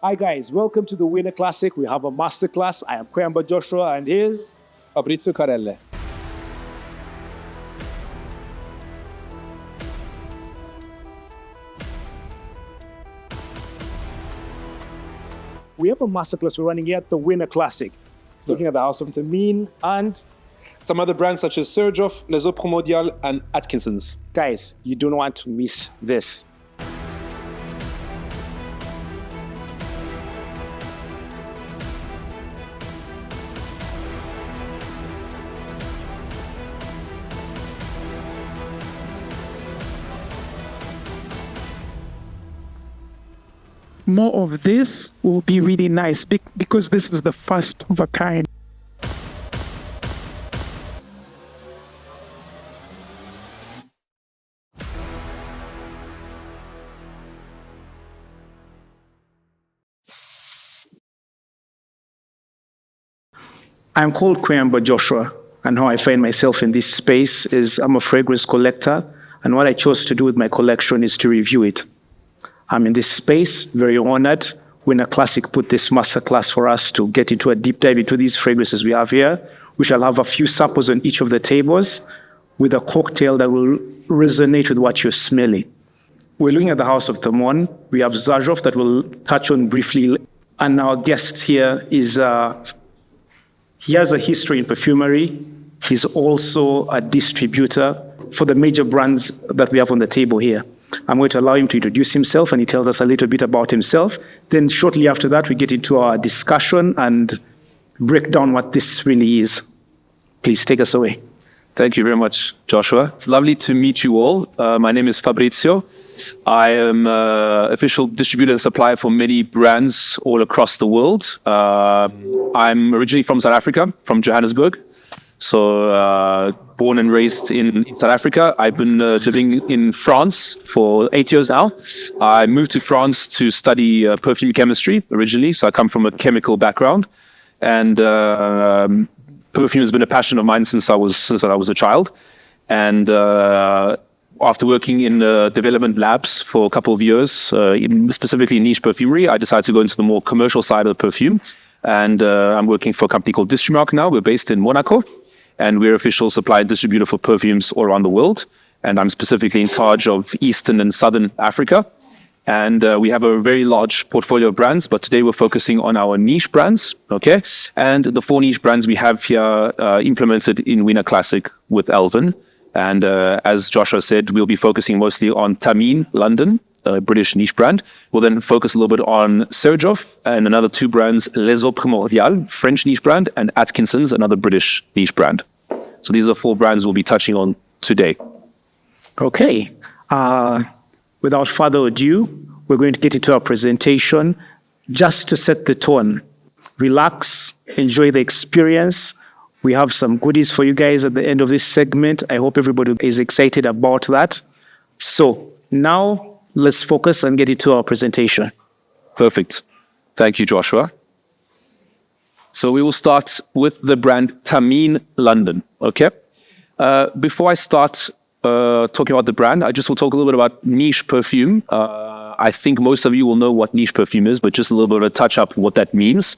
Hi guys, welcome to the Winner Classic. We have a masterclass. I am Kwamba Joshua and here's Fabrizio Carelle. we have a masterclass we're running here at the Winner Classic. Looking at the House of Thameen and Some other brands such as Serjoff, Les Eaux Primordiales, and Atkinson's. guys, you don't want to miss this. More of this will be really nice because this is the first of a kind. I'm called Kwamba Joshua, and how I find myself in this space is I'm a fragrance collector, and what I chose to do with my collection is to review it. I'm in this space, very honored. Winner Classic put this masterclass for us to get into a deep dive into these fragrances we have here. We shall have a few samples on each of the tables with a cocktail that will resonate with what you're smelling. We're looking at the House of Thameen. We have Serjoff that we'll touch on briefly. And our guest here is, he has a history in perfumery. He's also a distributor for the major brands that we have on the table here. I'm going to allow him to introduce himself and he tells us a little bit about himself. Then shortly after that, we get into our discussion and break down what this really is. Please take us away. Thank you very much, Joshua. It's lovely to meet you all. My name is Fabrizio. I am official distributor and supplier for many brands all across the world. I'm originally from South Africa, from Johannesburg. So born and raised in South Africa. I've been living in France for 8 years now. I moved to France to study perfume chemistry originally. So I come from a chemical background. And perfume has been a passion of mine since I was a child. And after working in development labs for a couple of years, specifically in niche perfumery, I decided to go into the more commercial side of perfume. And I'm working for a company called Distrimark now. We're based in Monaco. And we're official supply and distributor for perfumes all around the world. And I'm specifically in charge of Eastern and Southern Africa. And we have a very large portfolio of brands, but today we're focusing on our niche brands, okay? And the 4 niche brands we have here implemented in Winner Classic with Elvin. And as Joshua said, we'll be focusing mostly on Thameen London, a British niche brand. We'll then focus a little bit on Serjoff and another 2 brands, Les Eaux Primordiales, French niche brand, and Atkinson's, another British niche brand. So these are 4 brands we'll be touching on today. Okay. Without further ado, we're going to get into our presentation. Just to set the tone, relax, enjoy the experience. We have some goodies for you guys at the end of this segment. I hope everybody is excited about that. So now let's focus and get into our presentation. Perfect. Thank you, Joshua. So we will start with the brand Thameen London, okay? Before I start talking about the brand, I just will talk a little bit about niche perfume. I think most of you will know what niche perfume is, but just a little bit of a touch-up what that means.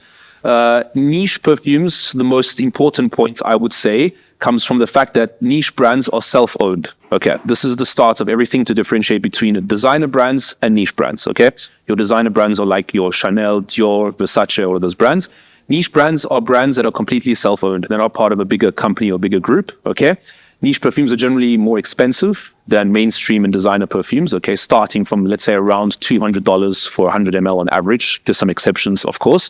Niche perfumes, the most important point I would say, comes from the fact that niche brands are self-owned. Okay, this is the start of everything to differentiate between designer brands and niche brands, okay? Your designer brands are like your Chanel, Dior, Versace, all of those brands. Niche brands are brands that are completely self-owned. They're not part of a bigger company or bigger group, okay? Niche perfumes are generally more expensive than mainstream and designer perfumes, okay? Starting from, let's say, around $200 for 100 ml on average. There's some exceptions, of course.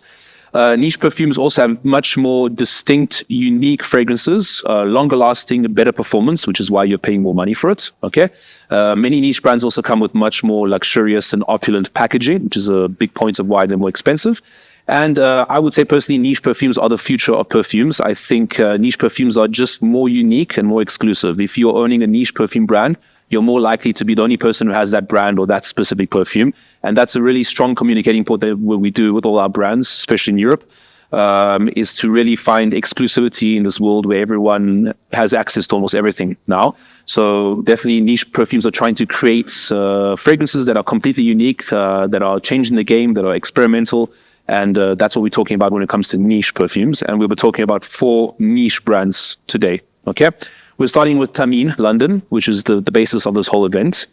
Niche perfumes also have much more distinct, unique fragrances, longer lasting, better performance, which is why you're paying more money for it, okay? Many niche brands also come with much more luxurious and opulent packaging, which is a big point of why they're more expensive. And I would say personally, niche perfumes are the future of perfumes. I think niche perfumes are just more unique and more exclusive. If you're owning a niche perfume brand, you're more likely to be the only person who has that brand or that specific perfume. And that's a really strong communicating point that we do with all our brands, especially in Europe. is to really find exclusivity in this world where everyone has access to almost everything now. So definitely niche perfumes are trying to create fragrances that are completely unique, that are changing the game, that are experimental. And that's what we're talking about when it comes to niche perfumes. And we'll be talking about 4 niche brands today. Okay. We're starting with Thameen London, which is the basis of this whole event.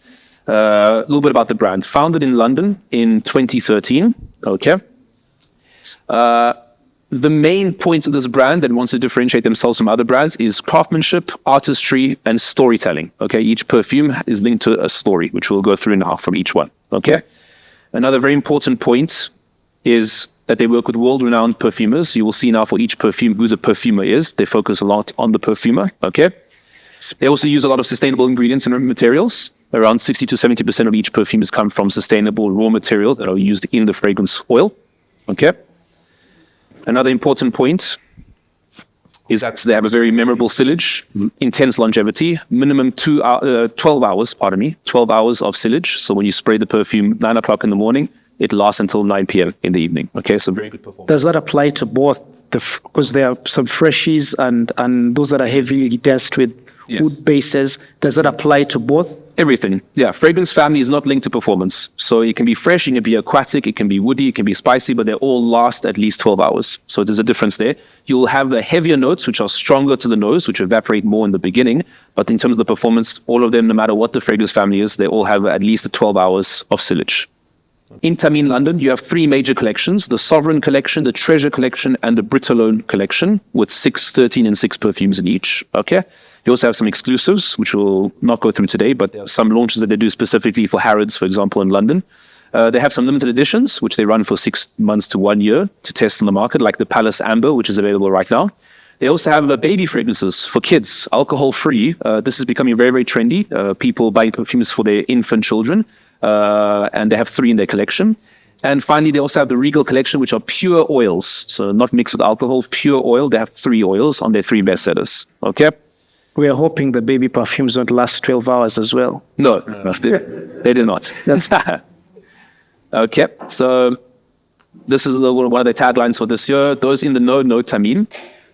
A little bit about the brand. Founded in London in 2013. Okay. The main point of this brand that wants to differentiate themselves from other brands is craftsmanship, artistry, and storytelling. Okay. Each perfume is linked to a story, which we'll go through now from each one. Okay. Another very important point is that they work with world-renowned perfumers. You will see now for each perfume who the perfumer is. They focus a lot on the perfumer. Okay. They also use a lot of sustainable ingredients and materials. Around 60 to 70% of each perfume has come from sustainable raw materials that are used in the fragrance oil. Okay. Another important point is that they have a very memorable sillage, intense longevity, minimum 12 hours, 12 hours of sillage. So when you spray the perfume 9 o'clock in the morning, it lasts until 9 p.m. in the evening. Okay, so very good performance. Does that apply to both? Because there are some freshies and those that are heavily doused with wood bases. Does that apply to both? Everything. Yeah, fragrance family is not linked to performance. So it can be fresh, it can be aquatic, it can be woody, it can be spicy, but they all last at least 12 hours. So there's a difference there. You'll have the heavier notes, which are stronger to the nose, which evaporate more in the beginning. But in terms of the performance, all of them, no matter what the fragrance family is, they all have at least 12 hours of sillage. In Thameen London, you have 3 major collections: the Sovereign Collection, the Treasure Collection, and the Britolone Collection, with 6, 13, and 6 perfumes in each. Okay. You also have some exclusives, which we'll not go through today, but there are some launches that they do specifically for Harrods, for example, in London. They have some limited editions, which they run for 6 months to 1 year to test on the market, like the Palace Amber, which is available right now. They also have baby fragrances for kids, alcohol-free. This is becoming very, very trendy. People buying perfumes for their infant children. And they have 3 in their collection. And finally, they also have the Regal Collection, which are pure oils. So not mixed with alcohol, pure oil. They have 3 oils on their 3 bestsellers. Okay? We are hoping the baby perfumes don't last 12 hours as well. No, they do not. Okay, so this is one of the taglines for this year. Those in the know Thameen.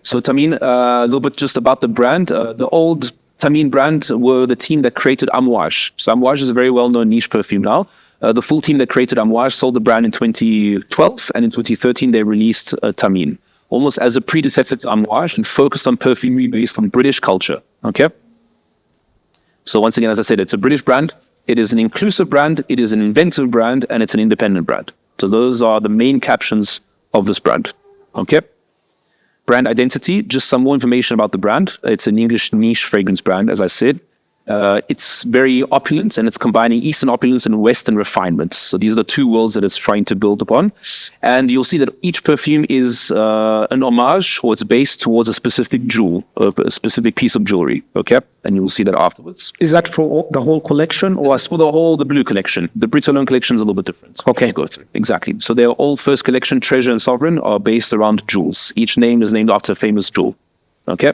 So Thameen, a little bit just about the brand. The old Thameen brand were the team that created Amouage. So Amouage is a very well-known niche perfume now. The full team that created Amouage sold the brand in 2012, and in 2013 they released Thameen, almost as a predecessor to Amouage, and focused on perfumery based on British culture. Okay? So once again, as I said, it's a British brand. It is an inclusive brand. It is an inventive brand, and it's an independent brand. So those are the main captions of this brand. Okay? Brand identity, just some more information about the brand. It's an English niche fragrance brand, as I said. It's very opulent, and it's combining Eastern opulence and Western refinement. So these are the 2 worlds that it's trying to build upon. And you'll see that each perfume is an homage, or it's based towards a specific jewel, or a specific piece of jewelry. Okay? And you'll see that afterwards. Is that for the whole collection? Or this is for the blue collection. The Britolone collection is a little bit different. Okay. Go through. Exactly. So their all first collection, Treasure and Sovereign, are based around jewels. Each name is named after a famous jewel. Okay?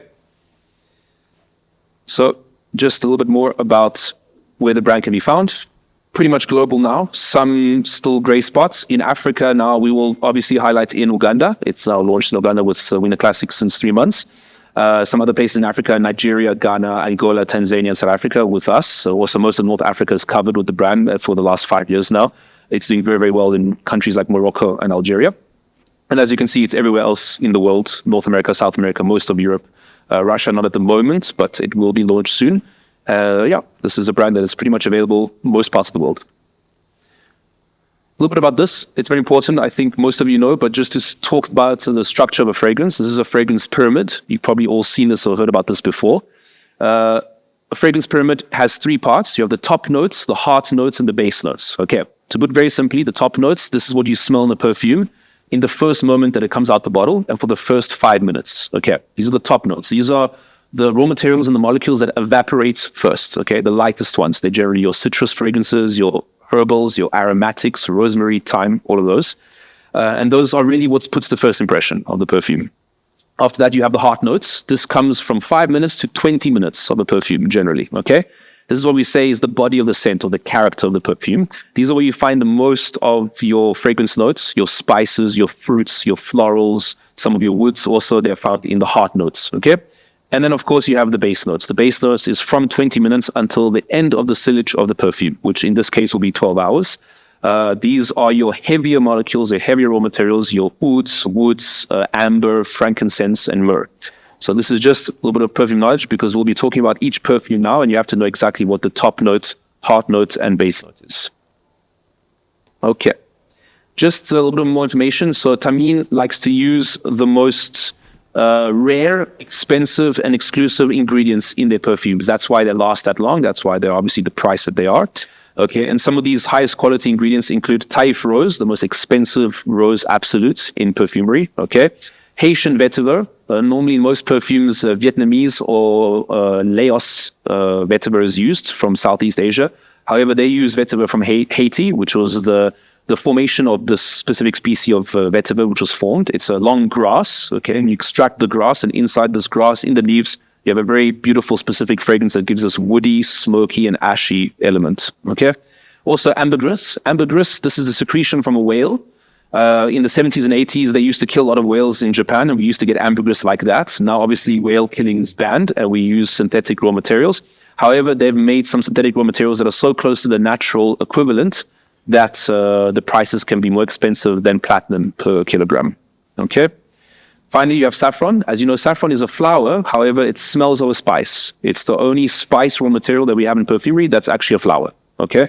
So just a little bit more about where the brand can be found. Pretty much global now. Some still gray spots. In Africa now, we will obviously highlight in Uganda. It's now launched in Uganda with Winter Classic since 3 months. Some other places in Africa: Nigeria, Ghana, Angola, Tanzania, and South Africa with us. So also most of North Africa is covered with the brand for the last 5 years now. It's doing very, very well in countries like Morocco and Algeria. And as you can see, it's everywhere else in the world: North America, South America, most of Europe. Russia, not at the moment, but it will be launched soon. This is a brand that is pretty much available in most parts of the world. A little bit about this. It's very important. I think most of you know, but just to talk about the structure of a fragrance. This is a fragrance pyramid. You've probably all seen this or heard about this before. A fragrance pyramid has 3 parts. You have the top notes, the heart notes, and the base notes. Okay. To put very simply, the top notes, this is what you smell in the perfume in the first moment that it comes out the bottle and for the first 5 minutes. Okay. These are the top notes. These are the raw materials and the molecules that evaporate first. Okay. The lightest ones. They're generally your citrus fragrances, your herbals, your aromatics, rosemary, thyme, all of those. And those are really what puts the first impression of the perfume. After that, you have the heart notes. This comes from 5 minutes to 20 minutes of the perfume, generally, okay? This is what we say is the body of the scent or the character of the perfume. These are where you find the most of your fragrance notes, your spices, your fruits, your florals, some of your woods also, they're found in the heart notes, okay? And then, of course, you have the base notes. The base notes is from 20 minutes until the end of the sillage of the perfume, which in this case will be 12 hours. These are your heavier molecules, your heavier raw materials, your woods, amber, frankincense, and myrrh. So this is just a little bit of perfume knowledge because we'll be talking about each perfume now, and you have to know exactly what the top note, heart note, and base note is. Okay. Just a little bit more information. So Thameen likes to use the most rare, expensive, and exclusive ingredients in their perfumes. That's why they last that long. That's why they're obviously the price that they are. Okay, and some of these highest quality ingredients include Taif rose, the most expensive rose absolute in perfumery. Okay, Haitian vetiver. Normally in most perfumes, Vietnamese or Laos vetiver is used from Southeast Asia. However, they use vetiver from Haiti, which was the formation of this specific species of vetiver, which was formed. It's a long grass, okay, and you extract the grass, and inside this grass, in the leaves, you have a very beautiful specific fragrance that gives us woody, smoky, and ashy element, okay? Also, ambergris. Ambergris, this is the secretion from a whale. In the 70s and 80s, they used to kill a lot of whales in Japan, and we used to get ambergris like that. Now, obviously, whale killing is banned, and we use synthetic raw materials. However, they've made some synthetic raw materials that are so close to the natural equivalent that the prices can be more expensive than platinum per kilogram, okay? Finally, you have saffron. As you know, saffron is a flower. However, it smells of a spice. It's the only spice raw material that we have in perfumery that's actually a flower, okay?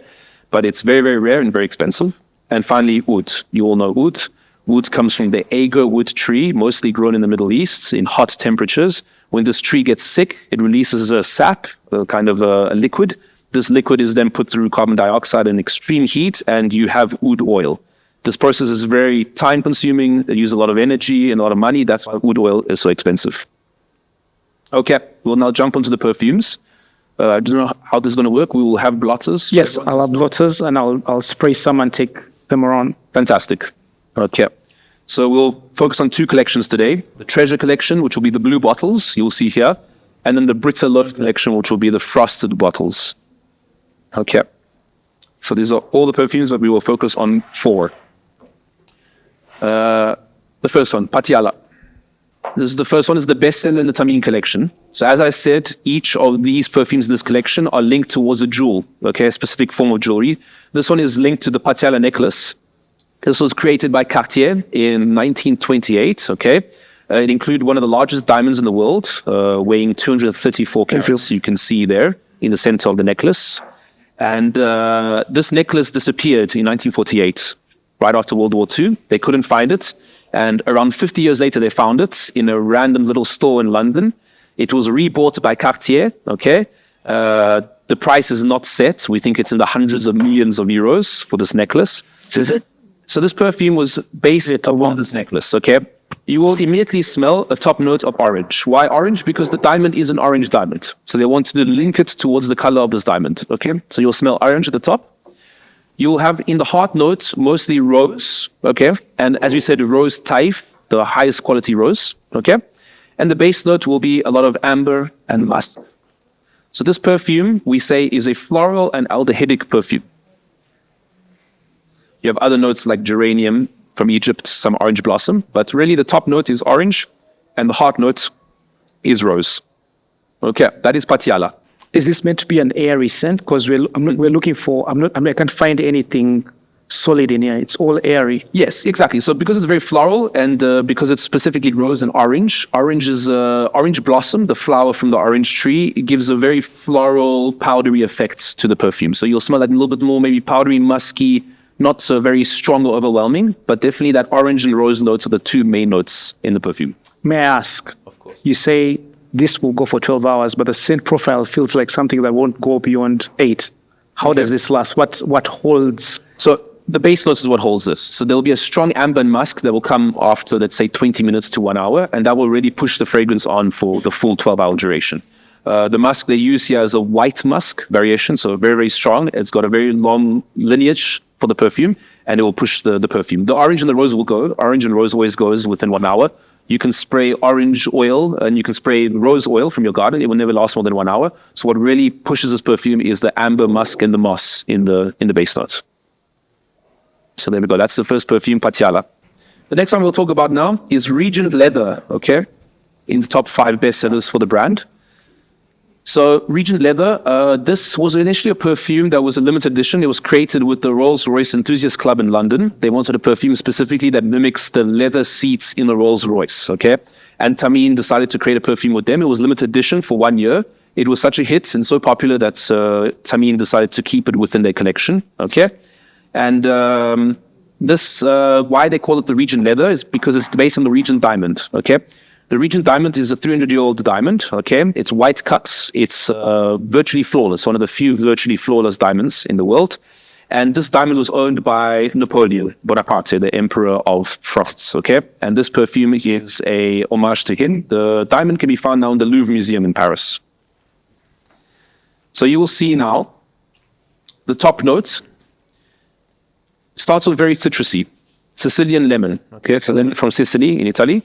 But it's very, very rare and very expensive. And finally, oud. You all know oud. Oud comes from the agar wood tree, mostly grown in the Middle East in hot temperatures. When this tree gets sick, it releases a sap, kind of a liquid. This liquid is then put through carbon dioxide and extreme heat, and you have oud oil. This process is very time-consuming. They use a lot of energy and a lot of money. That's why oud oil is so expensive. Okay, we'll now jump onto the perfumes. I don't know how this is going to work. We will have blotters. Yes, I'll have blotters, and I'll spray some and take them around. Fantastic. Okay. So we'll focus on two collections today. The Treasure Collection, which will be the blue bottles, you'll see here. And then the Britta Love Collection, which will be the frosted bottles. Okay. So these are all the perfumes, but we will focus on four. The first one, Patiala. This is the first one, is the bestseller in the Thameen collection. So as I said, each of these perfumes in this collection are linked towards a jewel, okay, a specific form of jewelry. This one is linked to the Patiala necklace. This was created by Cartier in 1928, okay. It included one of the largest diamonds in the world, weighing 234 carats. You can see there in the center of the necklace. And this necklace disappeared in 1948. Right after World War II, they couldn't find it. And around 50 years later, they found it in a random little store in London. It was rebought by Cartier, okay? The price is not set. We think it's in the hundreds of millions of euros for this necklace. So this perfume was based on this necklace, okay? You will immediately smell a top note of orange. Why orange? Because the diamond is an orange diamond. So they wanted to link it towards the color of this diamond, okay? So you'll smell orange at the top. You'll have in the heart notes mostly rose, okay? And as we said, rose Taif, the highest quality rose, okay? And the base note will be a lot of amber and musk. So this perfume, we say, is a floral and aldehydic perfume. You have other notes like geranium from Egypt, some orange blossom, but really the top note is orange and the heart note is rose. Okay, that is Patiala. Is this meant to be an airy scent? Because we're looking for, I can't find anything solid in here. It's all airy. Yes, exactly. So because it's very floral and because it's specifically rose and orange, orange is orange blossom, the flower from the orange tree. It gives a very floral, powdery effect to the perfume. So you'll smell that a little bit more, maybe powdery, musky, not so very strong or overwhelming, but definitely that orange and rose notes are the two main notes in the perfume. May I ask? Of course. You say this will go for 12 hours, but the scent profile feels like something that won't go beyond 8. How does this last? What holds? So the base notes is what holds this. So there'll be a strong amber and musk that will come after, let's say, 20 minutes to 1 hour, and that will really push the fragrance on for the full 12-hour duration. The musk they use here is a white musk variation, so very, very strong. It's got a very long lineage for the perfume, and it will push the perfume. The orange and the rose will go. Orange and rose always goes within 1 hour. You can spray orange oil and you can spray rose oil from your garden. It will never last more than 1 hour. So what really pushes this perfume is the amber, musk, and the moss in the base notes. So there we go. That's the first perfume, Patiala. The next one we'll talk about now is Regent Leather, okay? In the top 5 bestsellers for the brand. So Regent Leather, this was initially a perfume that was a limited edition. It was created with the Rolls-Royce Enthusiast Club in London. They wanted a perfume specifically that mimics the leather seats in the Rolls-Royce, okay? And Thameen decided to create a perfume with them. It was limited edition for 1 year. It was such a hit and so popular that Thameen decided to keep it within their collection, okay? And why they call it the Regent Leather is because it's based on the Regent Diamond, okay? The Regent Diamond is a 300-year-old diamond, okay? It's white cuts. It's virtually flawless, one of the few virtually flawless diamonds in the world. And this diamond was owned by Napoleon Bonaparte, the Emperor of France, okay? And this perfume is a homage to him. The diamond can be found now in the Louvre Museum in Paris. So you will see now the top notes. Starts with very citrusy, Sicilian lemon, okay? So lemon from Sicily in Italy.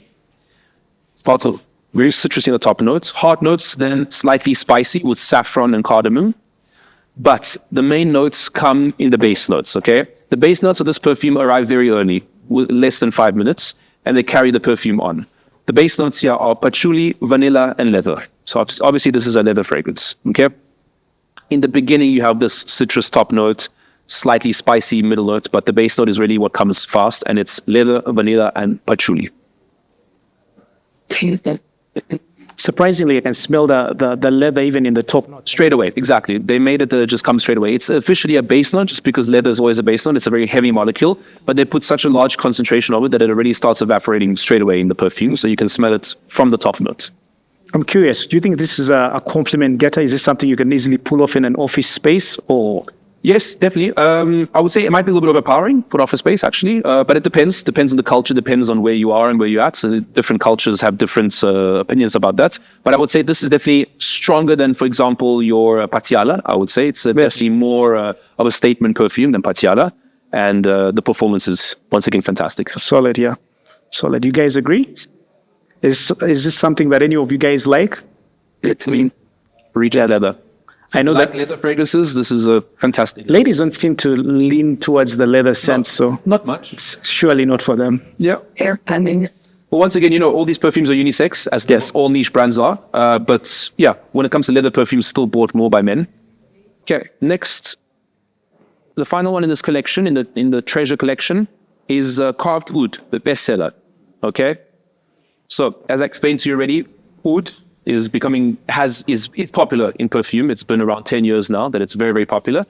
Starts off very citrusy in the top notes. Hard notes, then slightly spicy with saffron and cardamom. But the main notes come in the base notes, okay? The base notes of this perfume arrive very early, with less than 5 minutes, and they carry the perfume on. The base notes here are patchouli, vanilla, and leather. So obviously this is a leather fragrance, okay? In the beginning, you have this citrus top note, slightly spicy middle note, but the base note is really what comes fast, and it's leather, vanilla, and patchouli. Surprisingly, I can smell the leather even in the top note. Straight away, exactly. They made it just come straight away. It's officially a base note just because leather is always a base note. It's a very heavy molecule, but they put such a large concentration of it that it already starts evaporating straight away in the perfume, so you can smell it from the top note. I'm curious, do you think this is a compliment getter? Is this something you can easily pull off in an office space, or...? Yes, definitely. I would say it might be a little bit overpowering for office space, actually, but it depends. Depends on the culture, depends on where you are and where you're at. So different cultures have different opinions about that. But I would say this is definitely stronger than, for example, your Patiala. I would say it's definitely more of a statement perfume than Patiala. And the performance is, once again, fantastic. Solid, yeah. Solid. You guys agree? Is this something that any of you guys like? Regent Leather. I know like that leather fragrances, this is a fantastic. ladies don't seem to lean towards the leather scent, so Not much. it's surely not for them. Yeah. Hair pending. But once again, all these perfumes are unisex, as all niche brands are. But yeah, when it comes to leather perfumes, still bought more by men. Okay, next, the final one in this collection, in the treasure collection, is Carved Oud, the bestseller. Okay, so as I explained to you already, oud is popular in perfume. It's been around 10 years now that it's very, very popular.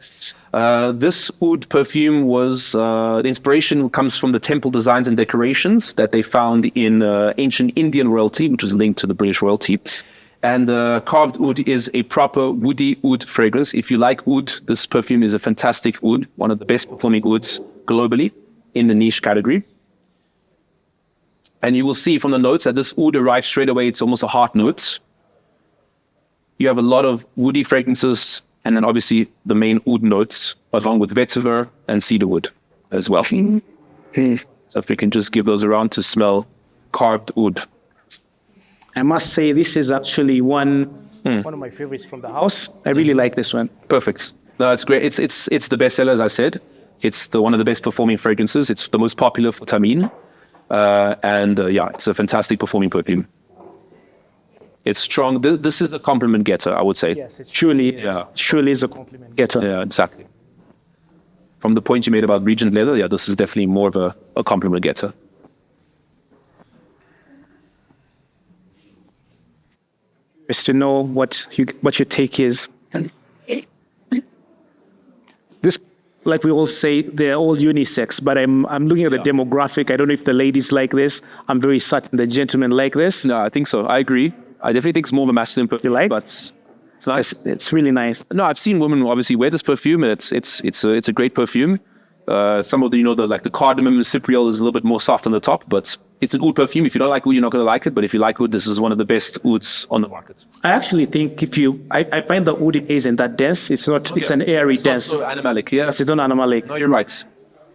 This oud perfume was, the inspiration comes from the temple designs and decorations that they found in ancient Indian royalty, which is linked to the British royalty. And Carved Oud is a proper woody oud fragrance. If you like oud, this perfume is a fantastic oud, one of the best performing ouds globally in the niche category. And you will see from the notes that this oud arrives straight away. It's almost a heart note. You have a lot of woody fragrances, and then obviously the main oud notes, along with vetiver and cedarwood as well. So if we can just give those around to smell Carved Oud. I must say this is actually one of my favorites from the house. I really like this one. Perfect. No, it's great. It's the bestseller, as I said. It's one of the best performing fragrances. It's the most popular for Thameen. Yeah, it's a fantastic performing perfume. It's strong. This is a compliment getter, I would say. Yes, it surely is. Yeah. Surely is a compliment getter. Yeah, exactly. From the point you made about Regent Leather, yeah, this is definitely more of a compliment getter. Just to know what your take is. This, like we all say, they're all unisex, but I'm looking at the demographic. I don't know if the ladies like this. I'm very certain the gentlemen like this. No, I think so. I agree. I definitely think it's more of a masculine perfume. You like? But it's nice. It's really nice. No, I've seen women obviously wear this perfume, and it's a great perfume. Some of the the cardamom and cypriol is a little bit more soft on the top, but it's an oud perfume. If you don't like oud, you're not going to like it. But if you like oud, this is one of the best ouds on the market. I actually think I find the oud isn't that dense. It's not. It's an airy dense. It's not so animalic. Yeah. It's not animalic. No, you're right.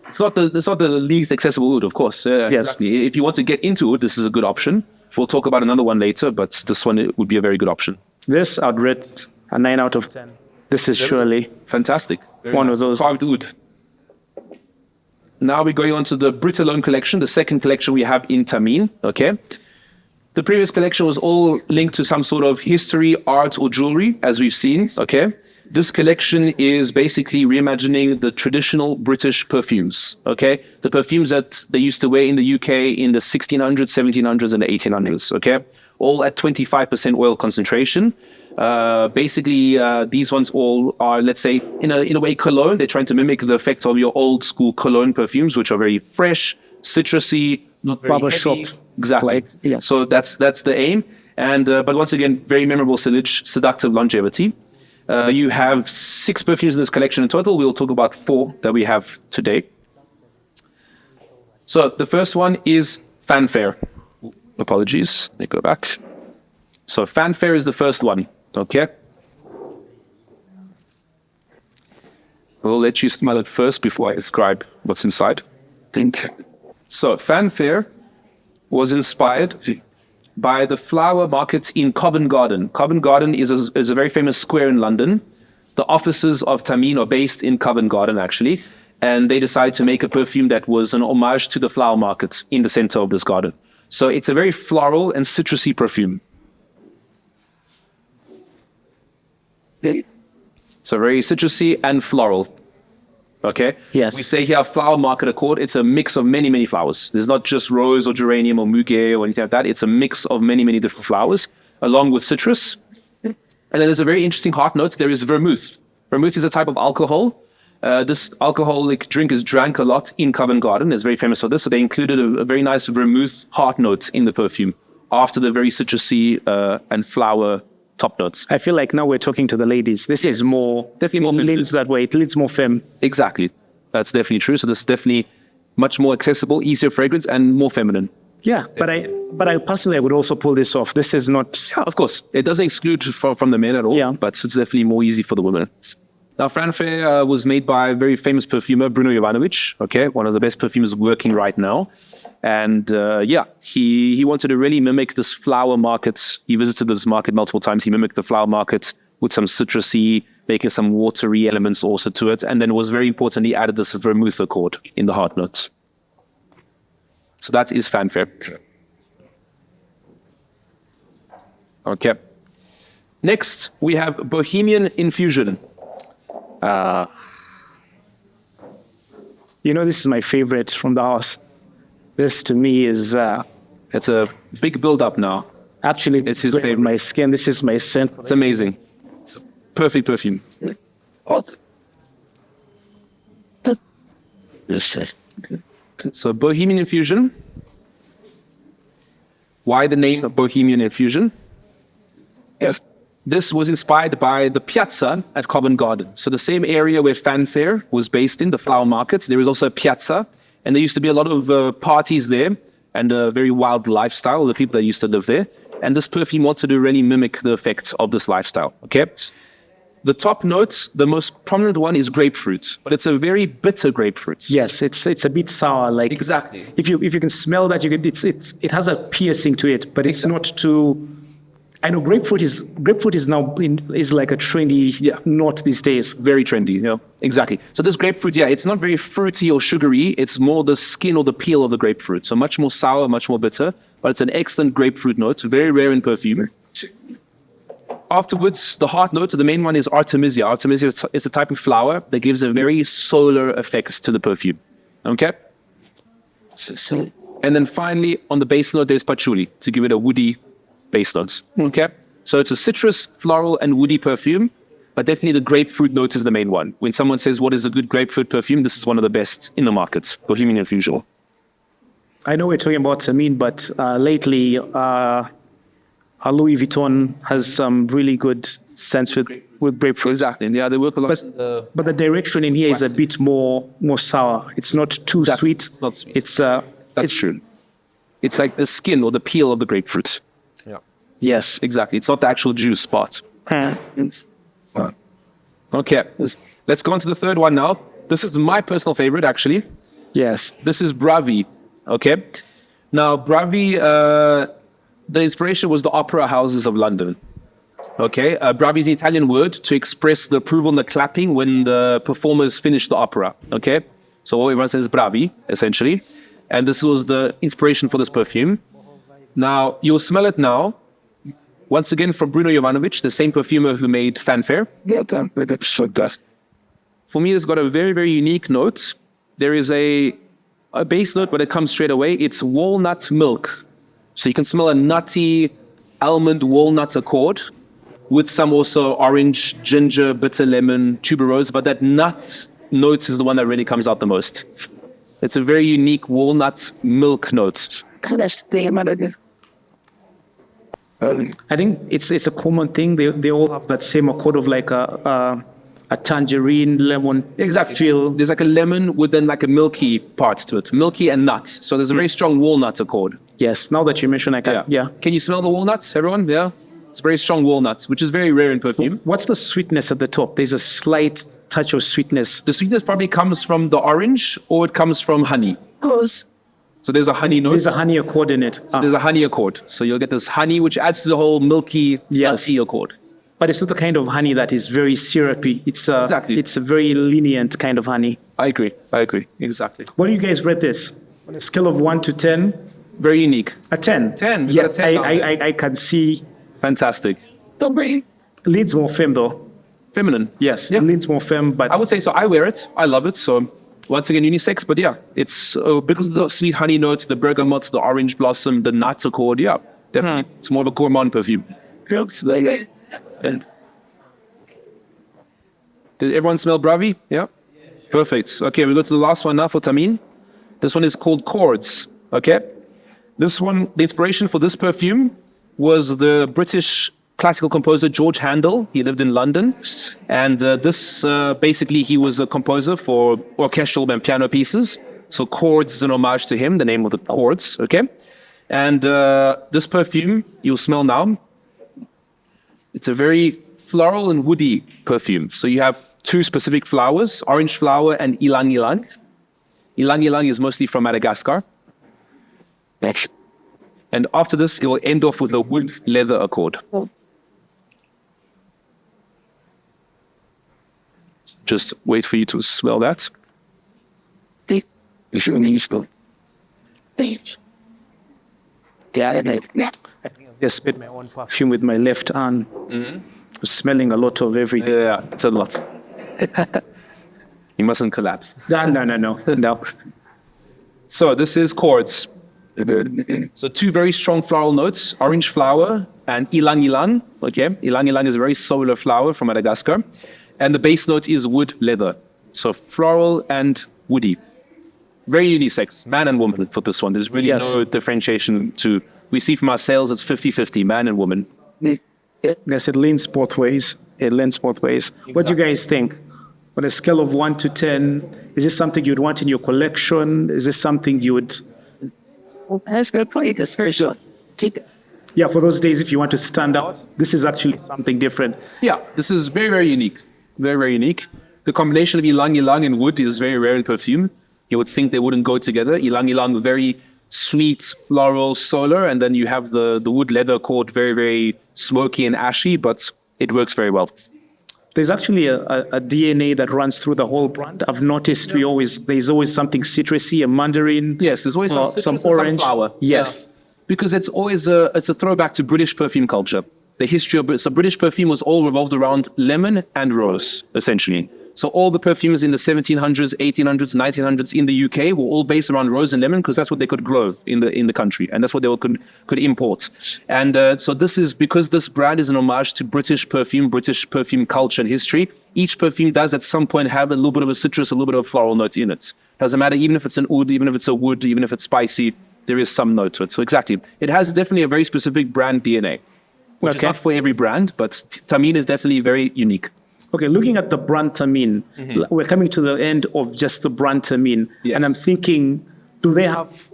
It's not the least accessible oud, of course. Yes. Exactly. If you want to get into it, this is a good option. We'll talk about another one later, but this one would be a very good option. This I'd rate a 9 out of 10. This is surely Fantastic. one of those. Carved wood. Now we're going on to the Brit Alone collection, the second collection we have in Thameen, okay? The previous collection was all linked to some sort of history, art, or jewelry, as we've seen, okay? This collection is basically reimagining the traditional British perfumes, okay? The perfumes that they used to wear in the UK in the 1600s, 1700s, and the 1800s, okay? All at 25% oil concentration. Basically, these ones all are, let's say, in a way, cologne. They're trying to mimic the effect of your old school cologne perfumes, which are very fresh, citrusy, not very Barbershop. heavy. Exactly. Like, yeah. So that's the aim. And but once again, very memorable sillage, seductive longevity. You have 6 perfumes in this collection in total. We'll talk about 4 that we have today. So the first one is Fanfare. Apologies. Let me go back. So Fanfare is the first one. Okay. We'll let you smell it first before I describe what's inside. So Fanfare was inspired by the flower market in Covent Garden. Covent Garden is a very famous square in London. The offices of Thameen are based in Covent Garden, actually. And they decided to make a perfume that was an homage to the flower market in the center of this garden. So it's a very floral and citrusy perfume. So very citrusy and floral. Okay? Yes. We say here flower market accord. It's a mix of many, many flowers. There's not just rose or geranium or muguet or anything like that. It's a mix of many, many different flowers along with citrus. And then there's a very interesting heart note. There is vermouth. Vermouth is a type of alcohol. This alcoholic drink is drank a lot in Covent Garden. It's very famous for this. So they included a very nice vermouth heart note in the perfume after the very citrusy and flower top notes. I feel like now we're talking to the ladies. This is more, Definitely more feminine. leans that way. It leads more femme. Exactly. That's definitely true. So this is definitely much more accessible, easier fragrance, and more feminine. Yeah, but I personally I would also pull this off. This is not. Yeah, of course. It doesn't exclude from the men at all, Yeah. but it's definitely more easy for the women. Now, Fanfare was made by a very famous perfumer, Bruno Jovanovic, okay, one of the best perfumers working right now. And he wanted to really mimic this flower market. He visited this market multiple times. He mimicked the flower market with some citrusy, making some watery elements also to it. And then it was very important, he added this vermouth accord in the heart notes. So that is Fanfare. Okay. Next, we have Bohemian Infusion. You know, this is my favorite from the house. This to me is It's a big build-up now. actually It's his great on favorite. my skin. This is my scent. It's amazing. It's a perfect perfume. So Bohemian Infusion. Why the name Bohemian Infusion? Yes. This was inspired by the piazza at Covent Garden. So the same area where Fanfare was based in, the flower market, there is also a piazza. And there used to be a lot of parties there and a very wild lifestyle, the people that used to live there. And this perfume wanted to really mimic the effect of this lifestyle, okay? The top notes, the most prominent one is grapefruit, but it's a very bitter grapefruit. Yes, it's a bit sour. Like Exactly. If you can smell that, you can. It has a piercing to it, but it's not too. I know grapefruit is now is like a trendy note these days. Very trendy, yeah, exactly. So this grapefruit, yeah, it's not very fruity or sugary. It's more the skin or the peel of the grapefruit. So much more sour, much more bitter, but it's an excellent grapefruit note, very rare in perfume. Afterwards, the heart note, the main one is Artemisia. Artemisia is a type of flower that gives a very solar effect to the perfume. Okay? And then finally, on the base note, there's patchouli to give it a woody base notes. Okay? So it's a citrus, floral, and woody perfume, but definitely the grapefruit note is the main one. When someone says, what is a good grapefruit perfume? This is one of the best in the market, Bohemian Infusion. I know we're talking about Thameen, but lately, Louis Vuitton has some really good scents with grapefruit. Exactly. Yeah, they work a lot. But the direction in here is a bit more sour. It's not too sweet. It's not sweet. It's true. It's like the skin or the peel of the grapefruit. Yeah. Yes. Exactly. It's not the actual juice part. Okay. Let's go on to the third one now. This is my personal favorite, actually. Yes. This is Bravi. Okay. Now, Bravi the inspiration was the opera houses of London. Okay, bravi is an Italian word to express the approval and the clapping when the performers finish the opera. Okay, so what everyone says is bravi, essentially. And this was the inspiration for this perfume. Now, you'll smell it now. Once again, from Bruno Jovanovic, the same perfumer who made Fanfare. For me, it's got a very, very unique note. There is a base note, but it comes straight away. It's walnut milk. So you can smell a nutty almond walnut accord with some also orange, ginger, bitter lemon, tuberose. But that nut note is the one that really comes out the most. It's a very unique walnut milk note. I think it's a common thing. They all have that same accord of like a tangerine, lemon. Exactly. Feel. There's like a lemon with then like a milky part to it. Milky and nut. So there's a very strong walnut accord. Yes, now that you mention, I can. Yeah. Can you smell the walnuts, everyone? Yeah. It's very strong walnuts, which is very rare in perfume. What's the sweetness at the top? There's a slight touch of sweetness. The sweetness probably comes from the orange or it comes from honey. So there's a honey note. There's a honey accord in it. There's a honey accord. So you'll get this honey, which adds to the whole milky, nutty accord. But it's not the kind of honey that is very syrupy. It's a very lenient kind of honey. I agree. Exactly. What do you guys rate this? On a scale of 1 to 10? Very unique. A 10? 10. Yes, I can see. Fantastic. Leads more femme though. Feminine. Yes, Yeah. it leads more femme, but... I would say so. I wear it. I love it. So once again, unisex. But yeah, it's because of the sweet honey notes, the bergamot, the orange blossom, the nuts accord. Yeah, definitely. It's more of a gourmand perfume. Did everyone smell Bravi? Yeah. Perfect. Okay, we go to the last one now for Thameen. This one is called Chords. Okay. This one, the inspiration for this perfume was the British classical composer George Handel. He lived in London. And basically, he was a composer for orchestral and piano pieces. So Chords is an homage to him, the name of the Chords. Okay. And this perfume, you'll smell now. It's a very floral and woody perfume. So you have two specific flowers, orange flower and ylang ylang. Ylang ylang is mostly from Madagascar. And after this, it will end off with a wood leather accord. Just wait for you to smell that. Just spit my own perfume with my left hand. Smelling a lot of everything. Yeah, it's a lot. You mustn't collapse. No. So this is Chords. So two very strong floral notes, orange flower and ylang ylang. Okay, ylang ylang is a very solar flower from Madagascar. And the base note is wood leather. So floral and woody. Very unisex, man and woman for this one. There's really no differentiation to... We see from our sales, it's 50-50, man and woman. Yes, it leans both ways. Exactly. What do you guys think? On a scale of 1 to 10, is this something you'd want in your collection? Is this something you would... Yeah, for those days, if you want to stand out, this is actually something different. Yeah, this is very, very unique. Very, very unique. The combination of ylang ylang and wood is very rare in perfume. You would think they wouldn't go together. Ylang ylang, very sweet, floral, solar, and then you have the wood leather accord, very, very smoky and ashy, but it works very well. There's actually a DNA that runs through the whole brand. I've noticed there's always something citrusy, a mandarin. Yes, there's always some orange. Some flower. Yes. Yeah. Because it's always it's a throwback to British perfume culture. The history of British perfume was all revolved around lemon and rose, essentially. So all the perfumes in the 1700s, 1800s, 1900s in the UK were all based around rose and lemon because that's what they could grow in the country, and that's what they could import. And so this is because this brand is an homage to British perfume culture and history. Each perfume does at some point have a little bit of a citrus, a little bit of a floral note in it. Doesn't matter, even if it's an oud, even if it's a wood, even if it's spicy, there is some note to it. So exactly, it has definitely a very specific brand DNA, which is not for every brand, but Thameen is definitely very unique. Okay, looking at the brand Thameen, we're coming to the end of just the brand Thameen, and I'm thinking, do they have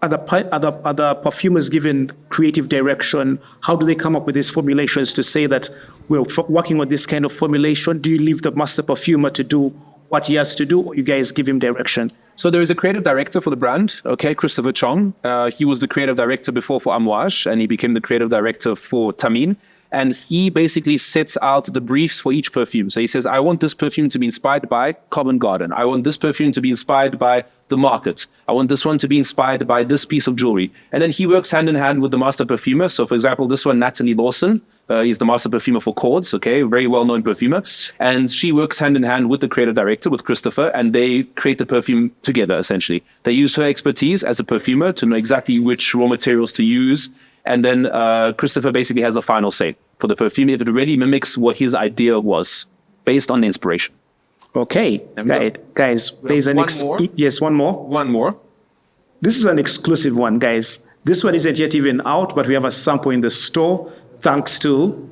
other perfumers given creative direction? How do they come up with these formulations to say that we're working on this kind of formulation? Do you leave the master perfumer to do what he has to do, or you guys give him direction? So there is a creative director for the brand, okay, Christopher Chong. He was the creative director before for Amouage, and he became the creative director for Thameen. And he basically sets out the briefs for each perfume. So he says, I want this perfume to be inspired by Covent Garden. I want this perfume to be inspired by the market. I want this one to be inspired by this piece of jewelry. And then he works hand in hand with the master perfumer. So for example, this one, Natalie Lawson, is the master perfumer for Chords, okay, very well-known perfumer. And she works hand in hand with the creative director, with Christopher, and they create the perfume together, essentially. They use her expertise as a perfumer to know exactly which raw materials to use. And then Christopher basically has the final say for the perfume if it really mimics what his idea was based on the inspiration. Okay, guys, there's an yes, one more. One more. This is an exclusive one, guys. This one isn't yet even out, but we have a sample in the store, thanks to...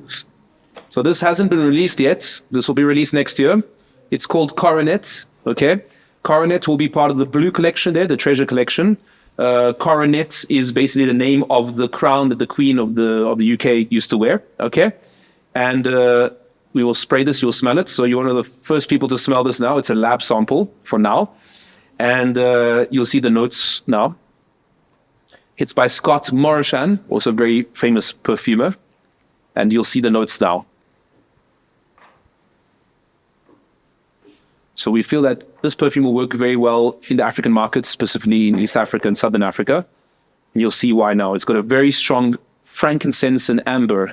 So this hasn't been released yet. This will be released next year. It's called Coronet, okay? Coronet will be part of the blue collection there, the treasure collection. Coronet is basically the name of the crown that the Queen of the UK used to wear, okay? And we will spray this, you'll smell it. So you're one of the first people to smell this now. It's a lab sample for now. And you'll see the notes now. It's by Scott Morrishan, also a very famous perfumer. And you'll see the notes now. So we feel that this perfume will work very well in the African markets, specifically in East Africa and Southern Africa. And you'll see why now. It's got a very strong frankincense and amber.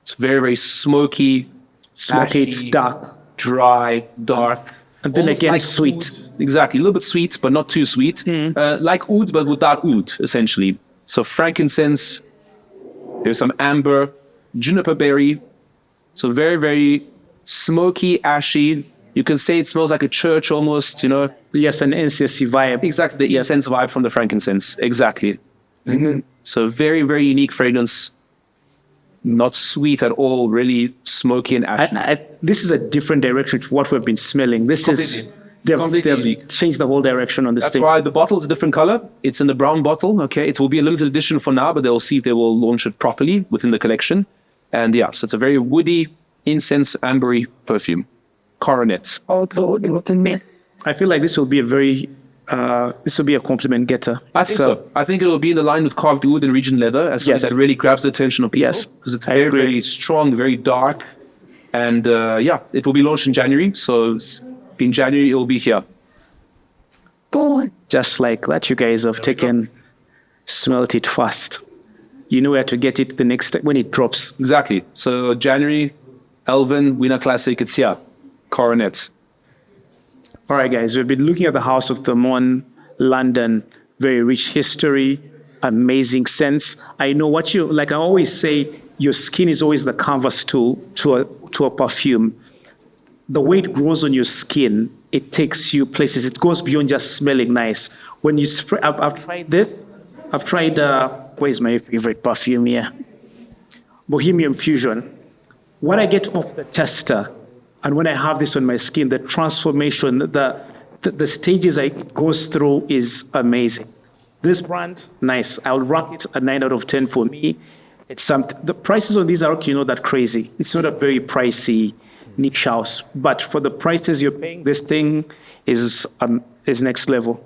It's very, very smoky. Smoky, it's dark. Dry, dark. And then again, like sweet. Oud. Exactly, a little bit sweet, but not too sweet. Like oud, but without oud, essentially. So frankincense, there's some amber, juniper berry. So very, very smoky, ashy. You can say it smells like a church almost, you know. Yes, an incense vibe. Exactly, the incense vibe from the frankincense. Exactly. So very, very unique fragrance. Not sweet at all, really smoky and ashy. This is a different direction to what we've been smelling. This is... They've changed the whole direction on this thing. That's why the bottle is a different color. It's in the brown bottle, okay? It will be a limited edition for now, but they'll see if they will launch it properly within the collection. And yeah, so it's a very woody, incense, ambery perfume. Coronet. I feel like this will be a very... this will be a compliment getter. I think so. I think it will be in the line with carved wood and region leather as something that really grabs the attention of people. Yes. Because it's very, very strong, very dark. And yeah, it will be launched in January. So in January, it will be here. Just like that, you guys have smelt it fast. You know where to get it the next time when it drops. Exactly. So January, Elvin, Winner Classic, it's here. Coronet. All right, guys, we've been looking at the House of Thameen London. Very rich history, amazing scents. I know what you, like I always say, your skin is always the canvas tool to a perfume. The way it grows on your skin, it takes you places. It goes beyond just smelling nice. When you spray, I've tried this. I've tried, where's my favorite perfume here? Bohemian Fusion. What I get off the tester, and when I have this on my skin, the transformation, the stages it goes through is amazing. This brand, nice. I'll rank it a 9 out of 10 for me. It's something. The prices on these are, that crazy. It's not a very pricey niche house, but for the prices you're paying, this thing is next level.